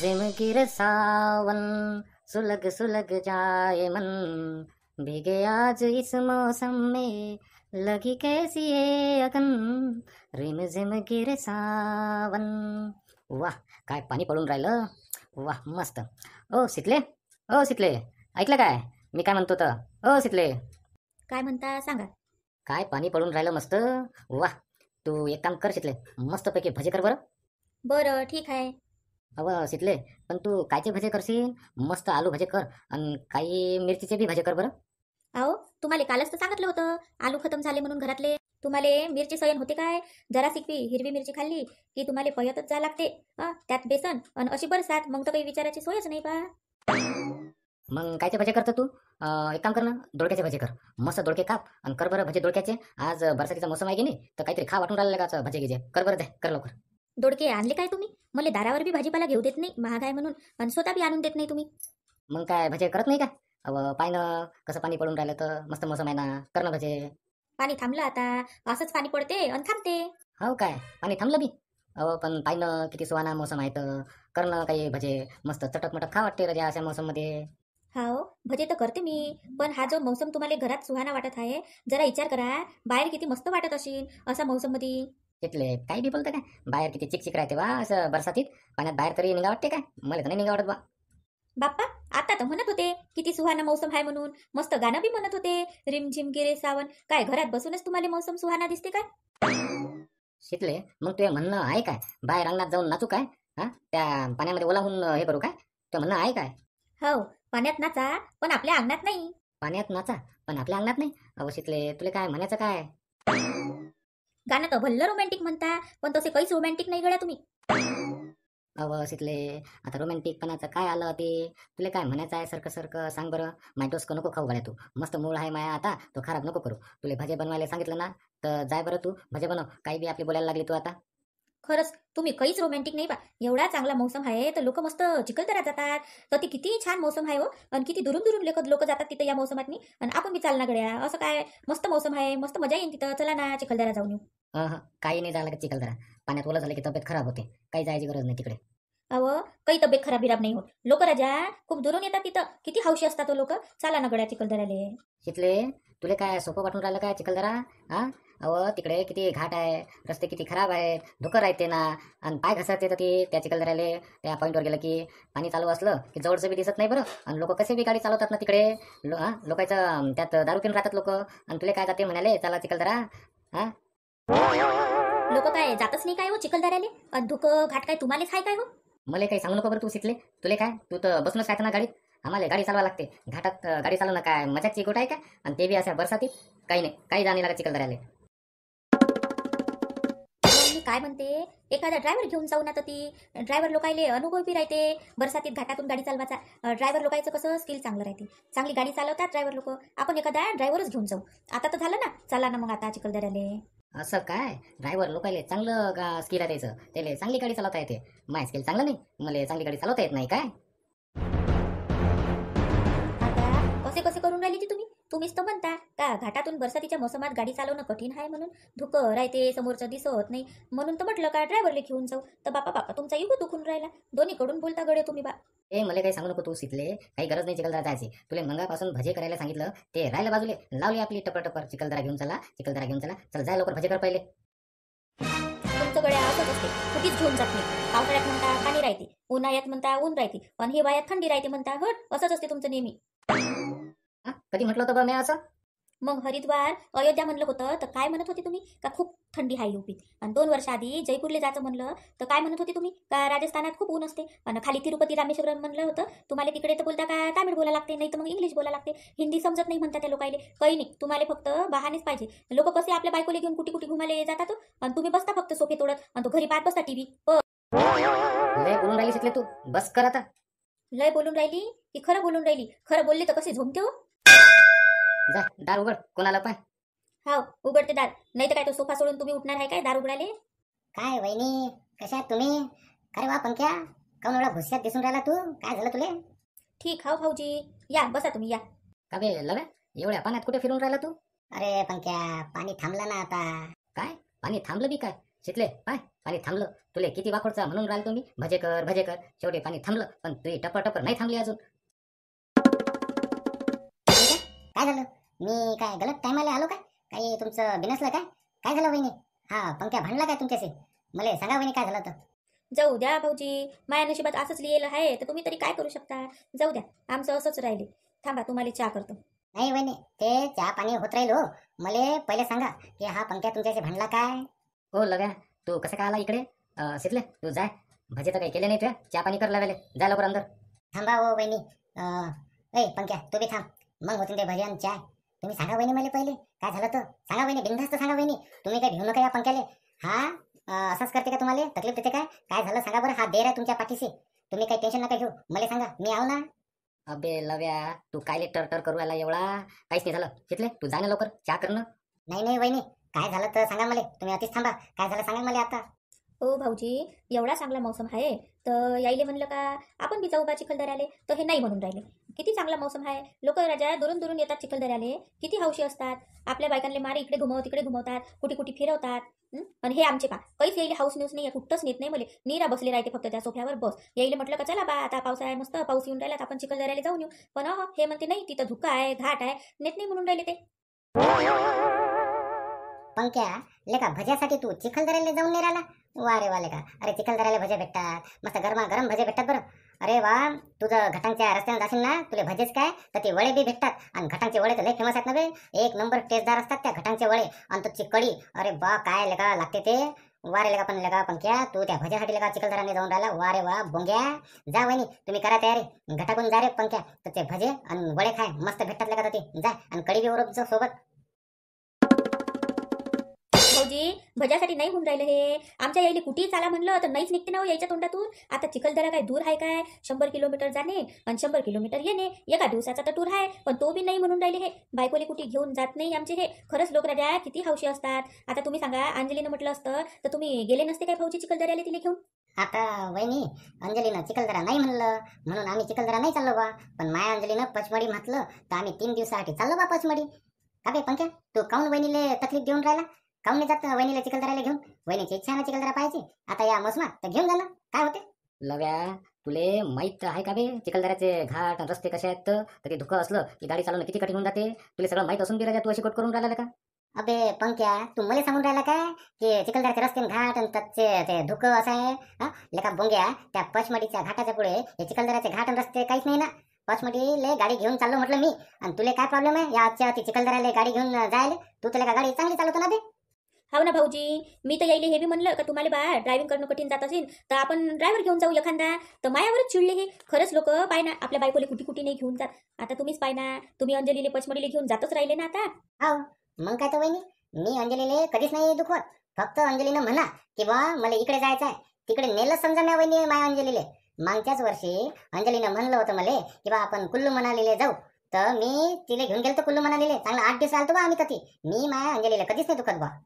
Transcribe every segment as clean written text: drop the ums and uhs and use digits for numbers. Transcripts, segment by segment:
रिम गिर सावन, सुलग सुलग जाए मन, भीगे आज इस मौसम में, लगी कैसी ये अगन, रिम झिम गिर सावन. वाह, काय पाणी पडून राहिलं. वाह, मस्त. ओ शितले, ओ शितले, ऐकलं काय मी काय म्हणतो तर? ओ शितले, काय म्हणता सांगा. काय पाणी पडून राहिलं मस्त. वाह, तू एक काम कर शितले, मस्तपैकी भजे कर बरं. बरं ठीक आहे. अव शितले, पण तू कायचे भजे करशील? मस्त आलू भजे कर आणि काही मिरचीचे बी भजे कर बरं. अहो तुम्हाला कालच तर सांगितलं होतं आलू खतम झाले म्हणून घरातले. तुम्हाला मिरची सयन होते काय? जरा सिकवी हिरवी मिरची खाल्ली की तुम्हाला पयतच जा लागते. त्यात बेसन आणि अशी बरसात, मग तर काही विचारायची सोयच नाही बा. मग कायचे भजे करतो तू? एक काम कर ना, दोडक्याचे भजे कर. मस्त दोडके काप आणि कर बरं भजे दोडक्याचे. आज बरसातीचा मोसम आहे की नाही, तर काहीतरी खा वाटून राहिलं का भजे गिजे. कर बरं, दे कर लवकर. दोडके आणले काय तुम्ही? मला दारावर बी भाजीपाला घेऊ देत नाही, महाग आहे म्हणून, आणि स्वतः बी आणून देत नाही तुम्ही. मग काय भजे करत नाही का? अव पाय ना कसं पाणी पडून राहिलं, तर मस्त मोसम आहे ना, कर ना भजे. पाणी थांबलं आता. असंच पाणी पडते आणि थांबते. हो काय, पाणी थांबलं बी? अहो पण पाय ना किती सुहाना मोसम आहे, तर कर ना काही भजे. मस्त चटक मटक खा वाटते रजा अशा मोसममध्ये. हो भजे तर करते मी, पण हा जो मौसम तुम्हाला घरात सुहाना वाटत आहे, जरा विचार करा बाहेर किती मस्त वाटत असेल असा मौसम मध्ये. तिथले काही बी बोलतं काय? बाहेर किती चिकचिक राहते बा असं बरसातीत पाण्यात. बाहेर तरी निघा वाटते काय? मला तर नाही निघा वाटत बा. बाप्पा, आता तर म्हणत होते किती सुहाना मौसम आहे म्हणून, मस्त गाणं बी म्हणत होते, रिमझिम गिरे सावन. काय घरात बसूनच तुम्हाला मौसम सुहाना दिसते काय? शिकले, मग तुझं म्हणणं आहे काय बाहेर अंगणात जाऊन नाचू काय? त्या पाण्यामध्ये ओलाहून हे करू काय? तुझं म्हणणं आहे काय? हो, पाण्यात नाचा पण आपल्या अंगणात नाही. पाण्यात नाचा पण आपल्या अंगणात नाही? अहो शिकले, तुला काय म्हणायचं काय? गाणं तर भल्लं रोमॅन्टिक म्हणता, पण तसे काहीच रोमॅन्टिक नाही गड्या तुम्ही. अहो शिकले, आता रोमॅन्टिकपणाचं काय आलं ते? तुला काय म्हणायचं आहे? सारखं सारखं सांग बरं. माय डोसकं नको खाऊ गड्या तू. मस्त मूळ आहे माया आता, तो खराब नको करू. तुला भजे बनवायला सांगितलं ना, तर जाय बरं तू भजे बनव. काही बी आपली बोलायला लागली तू आता. खरंच तुम्ही काहीच रोमॅन्टिक नाही बा. एवढा चांगला मौसम आहे तर लोक मस्त चिखलदऱ्यात जातात. तर ती किती छान मौसम आहे हो, आणि किती दुरून दुरून लोक जातात तिथे या मौसमात. आणि आपण बी चालना गड्या असं काय, मस्त मौसम आहे, मस्त मजा येईल तिथं. चला ना चिखलदरा जाऊन येऊ. काही नाही झालं का चिखलदरा? पाण्यात ओलं झालं की तब्येत खराब होते. काही जायची गरज नाही तिकडे. अहो काही तब्येत खराब बिराब नाही होत. लोक राजा खूप दुरून येतात तिथं, किती हौशी असतात लोक. चला ना गड्या चिखलदऱ्याले. तिथले तुला काय सोपं वाटून राहिलं काय चिखलदरा? अहो तिकडे किती घाट आहे, रस्ते किती खराब आहेत, धुकं राहते ना. आणि पाय घसरते येतं ते त्या चिखलदऱ्याले. त्या पॉईंटवर गेलं की पाणी चालू असलं की जवळचं बी दिसत नाही बरं. आणि लोक कसे बी गाडी चालवतात ना तिकडे. लोकांचं त्यात दारू पिऊन राहतात लोक. आणि तुला काय जाते म्हणाले चला चिखलदरा? लोक काय जातच नाही काय हो चिखलदऱ्याले? आणि धुकं घाट काय तुम्हालाच आहे काय हो? मला काही सांगू नको बरं तू शिकले. तुले काय, तू तर बसूनच राहतं ना गाडीत. आम्हाला गाडी चालवा लागते घाटात. गाडी चालवणं काय मजाची गोट आहे काय? आणि ते बी अशा बरसातीत काही नाही, काही जाणे लागत चिखलदऱ्याले. मी काय म्हणते, एखादा ड्रायव्हर घेऊन जाऊ ना. तर ती ड्रायव्हर लोकायले अनुभव बी राहते बरसातीत घाटातून गाडी चालवायचा. ड्रायव्हर लोकांचं कसं स्किल चांगलं राहते, चांगली गाडी चालवतात ड्रायव्हर लोक. आपण एखादा ड्रायव्हरच घेऊन जाऊ. आता तर झालं ना, चला ना मग आता चिखलदऱ्याले. असं काय? ड्रायव्हर लोकायले चांगलं स्किल आहे त्याचं, त्याला चांगली गाडी चालवता येते. माय स्किल चांगलं नाही, मला चांगली गाडी चालवता येत नाही काय? आता कसे कसे करून राहिली ती तुम्ही? तुम्हीच तर म्हणता का घाटातून बरसातीच्या मोसमात गाडी चालवणं कठीण आहे म्हणून, धुकं राहते, समोरचं दिसत नाही म्हणून. तर म्हटलं का ड्रायव्हरला घेऊन जाऊ. तर बापा बापा तुमचा इगो दुखून राहिला. दोन्हीकडून बोलता गडे तुम्ही बा. मला काही सांगू नको तू शिकले. काही गरज नाही चिखलदरा जायची. तुला मंगापासून भजे करायला सांगितलं, ते राहिलं बाजूले. लावली आपली टपर टपर. चिखलदरा घेऊन चला, चिखलदरा घेऊन चला. चल जाय लवकर भजे कर पहिले. तुमचं गड्या असंच असते, कुठेच घेऊन जात नाही. पावसाळ्यात म्हणता पाणी राहते, उन्हाळ्यात म्हणता ऊन राहते, आणि हिवाळ्यात थंडी राहते म्हणता. हट, असंच असते तुमचं नेहमी. कधी म्हटलं होतं बा मी असं? मग हरिद्वार अयोध्या म्हणलं होतं तर काय म्हणत होते तुम्ही? का खूप थंडी आहे यूपीत. आणि 2 वर्ष आधी जयपूरला जायचं म्हणलं तर काय म्हणत होते तुम्ही? का राजस्थानात खूप ऊन असते. आणि खाली तिरुपती रामेश्वरम म्हणलं होतं. तुम्हाला तिकडे तर बोलता का तामिळ बोला लागते, नाही तर मग इंग्लिश बोला लागते. हिंदी समजत नाही म्हणता त्या लोकायले. काही नाही, तुम्हाला फक्त बहानेच पाहिजे. लोक कसे आपल्या बायकोले घेऊन कुठे कुठे घुमाले जातात, आणि तुम्ही बसता फक्त सोफे तोडत, आणि तो घरी पाहत बसता टीव्ही. लय बोलून राहिली शिकले तू, बस कर आता. लय बोलून राहिली की खरं बोलून राहिली? खरं बोलले तर कसे झोमते हो. जा दार उघड, कोणाला पाय. हाव उघडते दार, नाही तर काय तो सोफा सोडून तुम्ही उठणार आहे काय दार उघडाले? काय वहिनी, कशा आहात तुम्ही? अरे वा पंक्या, काऊन एवढा भुस्यात दिसून राहिला तू? काय झालं तुले? ठीक हाव भाऊजी, या बसा तुम्ही या. का बे लवे, एवढ्या पाण्यात कुठे फिरून राहिला तू? अरे पंक्या, पाणी थांबलं ना आता. काय पाणी थांबलं बी काय? शिकले पाय पाणी थांबलं. तुले किती वाकडचा म्हणून राहिलो तुम्ही भजे कर. शेवटी पाणी थांबलं, पण तुझी टपर नाही थांबली अजून. काय झालं? मी काय गलत टायमाला आलो काय? काही तुमचं बिनसलं काय? काय झालं वहिनी? हा पंक्या भांडला काय तुमच्याशी? मला सांगा वहिनी काय झालं तर. जाऊ द्या भाऊजी, माया नशिबात असंच लिहिलं आहे तर तुम्ही तरी काय करू शकता. जाऊ द्या, आमचं असंच राहिले. थांबा, तुम्हाला चहा करतो. नाही वहिनी, ते चहा पाणी होत राहील हो. मला पहिले सांगा की हा पंक्या तुमच्याशी भांडला काय? हो लव्या, तू कसं काय आला इकडे? शिकले तू जाय, भजे तर काही केले नाही तुया, चहा पाणी कर लावाले, जा लवकर अंदर. थांबा हो वहिनी. ए पंक्या तू बी थांब, मग होतील ते भजी आणि चाय. तुम्ही सांगा वहिनी मला पहिले काय झालं तर. सांगा वहिनी, बिनधास्त सांगा वहिनी. तुम्ही काय घेऊ नका या पंक्याले. हा असंच करते का? तुम्हाला तकलीफ देते काय? काय झालं सांगा बरं. हा देर आहे तुमच्या पाठीशी. तुम्ही काही टेन्शन नका घेऊ, मला सांगा, मी आव ना. अबे लव्या, तू कायले टर करू आला एवढा? काहीच नाही झालं. शिकले तू जा ना लवकर, चहा कर ना. नाही वहिनी, काय झालं तर सांगा मला. तुम्ही अतिच थांबा, काय झालं सांगा मला आता. हो भाऊजी, एवढा चांगला मौसम आहे तर यायले म्हणलं का आपण बी जाऊ बा चिखलदऱ्याले, तर हे नाही म्हणून राहिले. किती चांगला मौसम आहे. लोक राजा दुरून दुरून येतात चिखलदऱ्याले, किती हौशी असतात. आपल्या बायकांले मारे इकडे घुमव तिकडे घुमवतात, कुठे फिरवतात. आणि हे आमचे पा काहीच यायले हाऊस न्यूज नाही, कुठंच नेत नाही. मला नीरा बसले राहते फक्त त्या सोफ्यावर बस. यायले म्हटलं का चला बा आता पाऊस आहे, मस्त पाऊस येऊन राहिला, आपण चिखलदऱ्याला जाऊन येऊ. पण हे म्हणते नाही, तिथं धुका आहे, घाट आहे, नेत नाही म्हणून राहिले ते. पंक्या लेका, भज्यासाठी तू चिखलदऱ्याला जाऊन नाही राहिला? वा रे वा लेका. अरे चिखलदऱ्याला भजे भेटतात, मस्त गरम भजे भेटतात बरं. अरे वा, तुझं घटांच्या रस्त्याने जाशील ना, तुले भजेच काय तर ते वडे बी भेटतात. आणि घटांचे वडे तर लय फेमस आहेत ना बे, एक नंबर टेस्टदार असतात त्या घटांचे वडे. आणि तुझी कढी, अरे बा काय लेका लागते ते. वा रे लेका, पण लेका पंक्या तू त्या भज्यासाठी लेका चिखलदऱ्याने जाऊन राहिला. वा रे वा बोंग्या. जा वहिनी तुम्ही करा तयारी, घटाकून जा रे पंक्या. तर ते भजे आणि वडे खाय, मस्त भेटतात लेका ते. जा आणि कढी बी ओरब सोबत. भाऊजी, भज्यासाठी नाही होऊन राहिलं हे. आमच्या यायले कुठेही चाला म्हणलं तर नाहीच निघते ना यायच्या तोंडातून. आता चिखलदरा काय दूर आहे काय? 100 किलोमीटर जाणे आणि 100 किलोमीटर येणे, एका दिवसाचा तर टूर आहे. पण तो बी नाही म्हणून राहिले हे. बायकोले कुठे घेऊन जात नाही आमचे हे. खरंच लोक राजा किती हौशी असतात. आता तुम्ही सांगा, अंजलीनं म्हटलं असतं तर तुम्ही गेले नसते काय भाऊजी चिखलदऱ्याला तिला घेऊन? आता वहिनी, अंजलीनं चिखलदरा नाही म्हणलं म्हणून आम्ही चिखलदरा नाही चाललो बा. पण माया अंजलीनं पचमडी म्हटलं तर आम्ही 3 दिवसासाठी चाललो बा पचमडी. का बे पंक्या, तू काऊन वहिनीले तकलीफ देऊन राहिला? काऊन नाही जात वहिनीला चिखलदऱ्याला घेऊन? वहिनीची इच्छा ना चिखलदरा पाहायची. आता या मोसमात तर घेऊन जा ना, काय होते. लव्या, तुले माहित आहे का बे चिखलदऱ्याचे घाट आणि रस्ते कसे आहेत? तर ते धुकं असलं की गाडी चालवणं किती कठीण होऊन जाते. तुला सगळं माहित असून बी राजा तू अशी कोट करून राहिला का? अबे पंक्या, तू मला सांगून राहिला काय की चिखलदऱ्याचे रस्ते आणि घाट आणि त्याचे ते धुकं असं आहे? हा लेका बोंग्या, त्या पचमडीच्या घाटाच्या पुढे हे चिखलदऱ्याचे घाट आणि रस्ते काहीच नाही ना. पचमडीले गाडी घेऊन चाललो म्हटलं मी. आणि तुला काय प्रॉब्लेम आहे या आजच्या ती चिखलदऱ्याला गाडी घेऊन जायला? तू तुला गाडी चांगली चालवतो ना बे. हो ना भाऊजी, मी तर यायले हे बी म्हणलं का तुम्हाला बा ड्रायव्हिंग करणं कठीण जात असेल तर आपण ड्रायव्हर घेऊन जाऊ एखादा. तर मायावरच चिडले हे. खरंच लोक पाय ना आपल्या बायकोले कुठे नाही घेऊन जात. आता तुम्हीच पाय ना, तुम्ही अंजलीले पचमडीले घेऊन जातच राहिले ना आता. हो मग काय तर वहिनी, मी अंजलीले कधीच नाही दुखवत. फक्त अंजलीनं म्हणा की बा मला इकडे जायचं आहे, तिकडे नेलंच समजा मी वहिनी माया अंजलीले. मागच्याच वर्षी अंजलीनं म्हणलं होतं मला की बा आपण कुल्लू मनालीले जाऊ. तर मी तिला घेऊन गेलो कुल्लू मनालीले. चांगला 8 दिवस आलतो बा आम्ही तरी. मी माया अंजलीला कधीच नाही दुखत बा.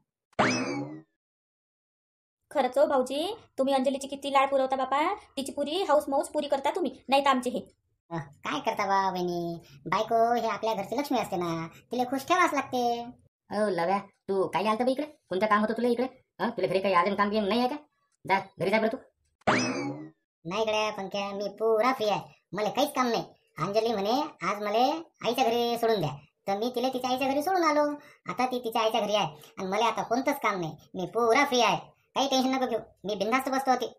खरंच हो भाऊजी, तुम्ही अंजलीची किती लाड पुरवता बापा. तिची पुरी हाऊस मौज पुरी करता तुम्ही, नाही तर आमचे हे. काय करता बा वहिनी, बायको हे आपल्या घरची लक्ष्मी असते ना, तिला खुश ठेवाच लागते. अहो लव्या, तू काय आलतं बे इकडे? कोणतं काम होतं तुला इकडे? तुला घरी काही अजून काम बिम नाही आहे का? जा घरी जा बरं तू. नाही गड्या पंक्या, मी पुरा फ्री आहे, मला काहीच काम नाही. अंजली म्हणे आज मला आईच्या घरी सोडून द्या, तर मी तिला तिच्या आईच्या घरी सोडून आलो. आता ती तिच्या आईच्या घरी आहे आणि मला आता कोणतंच काम नाही. मी पुरा फ्री आहे, काही टेन्शन नको घेऊ. मी बिनधास्त बसतो होती.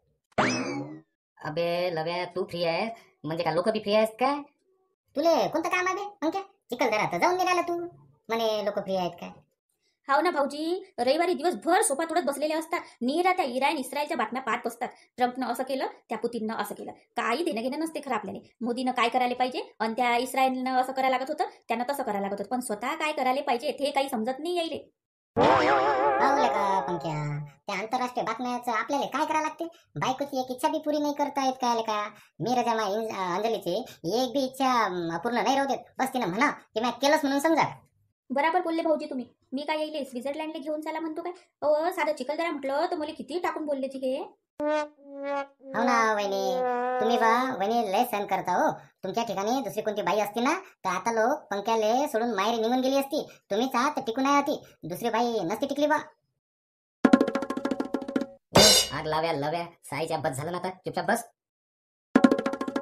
अबे लव्या, तू फ्री आहे म्हणजे का लोक बी फ्री आहेत काय? तुले कोणतं काम आहे बे पंक्या? चिखलदरा तर जाऊन निघाला तू, म्हणे लोक फ्री आहेत काय? हाव ना भाऊजी, रविवारी दिवसभर सोफा तोडत बसलेले असतात. नीरा त्या इराण इस्रायलच्या बातम्या पाहत बसतात. ट्रम्पनं असं केलं, त्या पुतीननं असं केलं. काही देणं घेणं नसते खरं आपल्याला. मोदीनं काय करायला पाहिजे आणि त्या इस्रायलनं असं करायला लागत होतं, त्यानं तसं करायला लागत होतं. पण स्वतः काय करायला पाहिजे ते काही समजत नाही यायले. पाहुले का पंक्या, त्या आंतरराष्ट्रीय बातम्याचं आपल्याला काय करावं लागते? बायकोची एक इच्छा बी पुरी नाही करता येत काय का? मी रजा अंजलीची एक बी इच्छा अपूर्ण नाही राहू देत. बस तिनं म्हणा की मी केलंच म्हणून समजा. बराबर बोलले भाऊजी तुम्ही. मी काय येईल स्वित्झर्लंडला घेऊन चाला म्हणतो काय? साधं चिखलदरा म्हटलं तर मला किती टाकून बोलले ती हे. हो ना वहिनी, तुम्ही बा वहिनी लय सहन करता हो. तुमच्या ठिकाणी दुसरी कोणती बाई असती ना तर आता लोक पंक्याले सोडून माहेरी निघून गेली असती. तुम्हीच आहात टिकून आहे होती, दुसरी बाई नसती टिकली बा. आग लाव्या लव्या साईच्या बस झालं ना आता चुपचाप बस.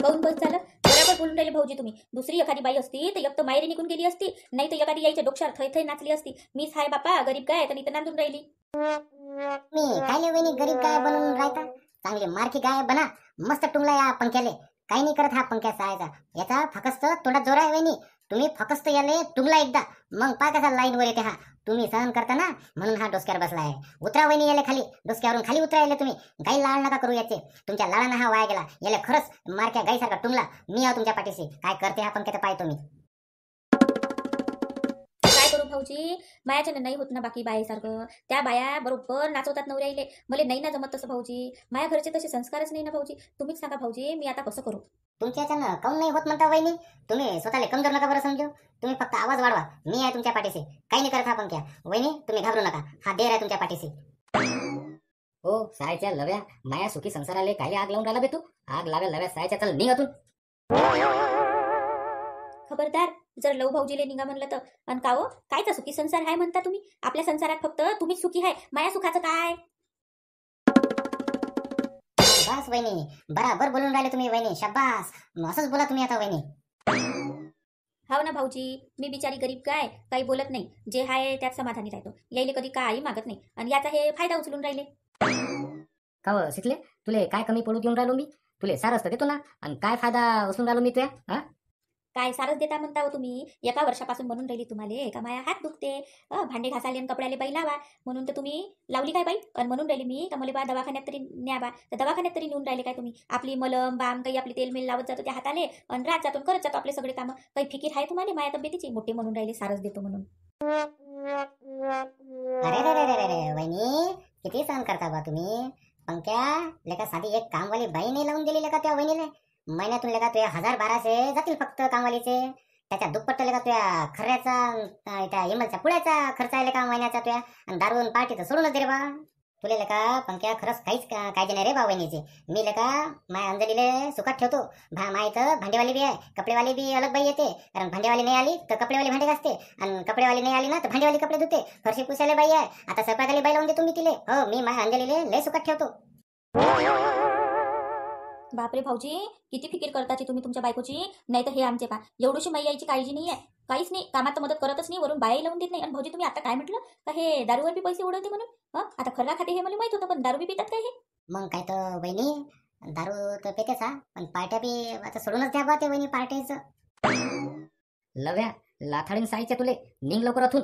काऊन बस झालं? बरोबर बोलून राहिले भाऊजी तुम्ही. दुसरी एखादी बाई असती तर एक तर माहेरी निघून गेली असती, नाही तर एखादी यायच्या डोक्यावर थै थै नाचली असती. मीच हाय बापा गरीब गाय तर इथं नांदून राहिली. मी काय वहिनी गरीब गाय बनून राहता. चांगली मारकी गाय बना. मस्त टुंगला या पंख्याले. काही नाही करत हा पंख्या सायचा. याचा फकस्त तोंडात जोर आहे वहिनी. तुम्ही फकस्त याले टुंगला एकदा, मग पाय कसा लाईन वर येते हा. तुम्ही सहन करता ना म्हणून हा डोसक्यावर बसला आहे. उतरा वहिनी याले खाली. डोसक्यावरून खाली उतरायले तुम्ही. गाई लाळ नका करू याचे. तुमच्या लाळानं हा वाया गेला. याला खरंच मारक्या गाईसारखा टुंगला. मी आहो तुमच्या पाठीशी. काय करते हा पंख्याचं पाय तुम्ही. काय करू भाऊजी, मायाच्यानं नाही होत ना बाकी बायासारखं. त्या बाया बरोबर नाचवतात नवऱ्याईले. मला नाही ना जमत तसं भाऊजी. माया घरचे तसे संस्कारच नाही ना भाऊजी. तुम्हीच सांगा भाऊजी मी आता कसं करू. तुमच्या याच्यानं काऊन नाही होत म्हणता वहिनी. तुम्ही स्वतःला कमजोर नका बरं समजू. तुम्ही फक्त आवाज वाढवा. मी आहे तुमच्या पाठीशी. काही नाही करत हा पंख्या. वहिनी तुम्ही घाबरू नका. हा देर आहे तुमच्या पाठीशी. हो सायच्या लव्या माया सुखी संसाराले काही आग लावून राहिला बे तू. आग लाव्या लव्या सायच्या चल निघातून. खबरदार जर लव भाऊजीले निघा म्हणलं तर. आणि का हो कायचा सुखी संसार आहे म्हणता तुम्ही. आपल्या संसारात फक्त तुम्हीच सुखी आहे. माया सुखाचं काय. बस वहिनी बराबर बोलून राहिले तुम्ही वहिनी. शाबास. असंच बोला तुम्ही आता वहिनी. हो ना भाऊजी, मी बिचारी गरीब काय काही बोलत नाही. जे आहे त्यात समाधानी राहतो. यायले कधी काही मागत नाही आणि याचा हे फायदा उचलून राहिले. का व शिकले तुले काय कमी पडू देऊन राहिलो मी. तुले सारच तर देतो ना. आणि काय फायदा उचलून राहिलो मी तुया. हा काय सारच देता म्हणता हो तुम्ही. एका वर्षापासून म्हणून राहिली तुम्हाला का माया हात दुखते, भांडे घासाले आणि कपड्याले बाई लावा म्हणून तर तुम्ही लावली काय बाई. आणि म्हणून राहिली मी का मला बा दवाखान्यात तरी न्या बा. तर दवाखान्यात तरी नेऊन राहिले काय तुम्ही. आपली मलम बाम काही आपली तेल मेल लावत जातो त्या हाताले आणि रात जातो करत जातो आपले सगळे कामं. काही फिकीर आहे तुम्हाला माया तब्येतीची. मोठे म्हणून राहिले सारच देतो म्हणून. अरे रे रे रे रे वहिनी किती सहन करता बा तुम्ही. पंख्या लेका साधी एक कामवाली बाई नाही लावून दिली लेका त्या वहिनीले. महिन्यातून लेका तुया 1000-1200 जातील फक्त कामवालीचे. त्याच्या दुप्पट लेका तुया खर्याचा त्या इमलच्या पुळ्याचा खर्च आहे लेका महिन्याचा तुया. आणि दारून पार्टी तर सोडूनच दे रे बा. तुले लेका पंख्या खरंच काहीच काळजी नाही रे बा वहिनीची. मी लेका माय अंजलीले सुखात ठेवतो. माहित भांडेवाली बी आहे, कपडेवाली बी अलग बाई येते. कारण भांडेवाली नाही आली तर कपडेवाली भांडे घासते, आणि कपडेवाली नाही आली ना तर भांडेवाली कपडे धुते. फरशी पुसायला बाई आहे. आता स्वयंपाकाली बाई लावून देतो मी तिले. हो मी माय अंजलीले लय सुखात ठेवतो. बापरे भाऊजी किती फिकीर करताची तुम्ही तुमच्या बायकोची. नाही तर हे आमचे का एवढीशी माई यायची काळजी नाही आहे. काहीच नाही. कामात तर मदत करतच नाही. वरून बाई लावून देत नाही. आणि भाऊजी तुम्ही आता काय म्हटलं का हे दारूवर बी पैसे उडवते म्हणून. आता खरला खाते हे मला माहित होतं, पण दारू बी पितात काय हे. मग काय तर वहिनी दारू तर पेतेच हा. पण पार्ट्या बी आता सोडूनच द्या बा ते वहिनी पार्ट्याचं. लव्या लाथाडीन साईच्या तुले निघ लवकर अथून.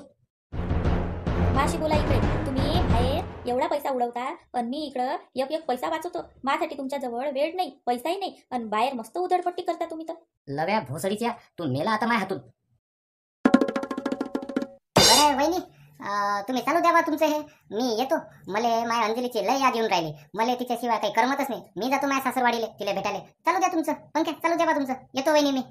माशी बोला इकडे. तुम्ही बाहेर एवढा पैसा उडवता आणि मी इकडं एक एक पैसा वाचवतो. माझ्यासाठी तुमच्या जवळ वेळ नाही, पैसाही नाही, आणि बाहेर मस्त उधळपट्टी करता तुम्ही तर. लव्या भोसडीच्या तू मेला आता माय हातून. बरं वहिनी तुम्ही चालू द्या बा तुमचं हे. मी येतो. मला माझ्या अंजलीची लय याद येऊन राहिली. मला तिच्याशिवाय काही करमतच नाही. मी जातो माझ्या सासरवाडीले तिला भेटायला. चालू द्या तुमचं पंख्या. चालू द्या बा तुमचं. येतो वहिनी मी.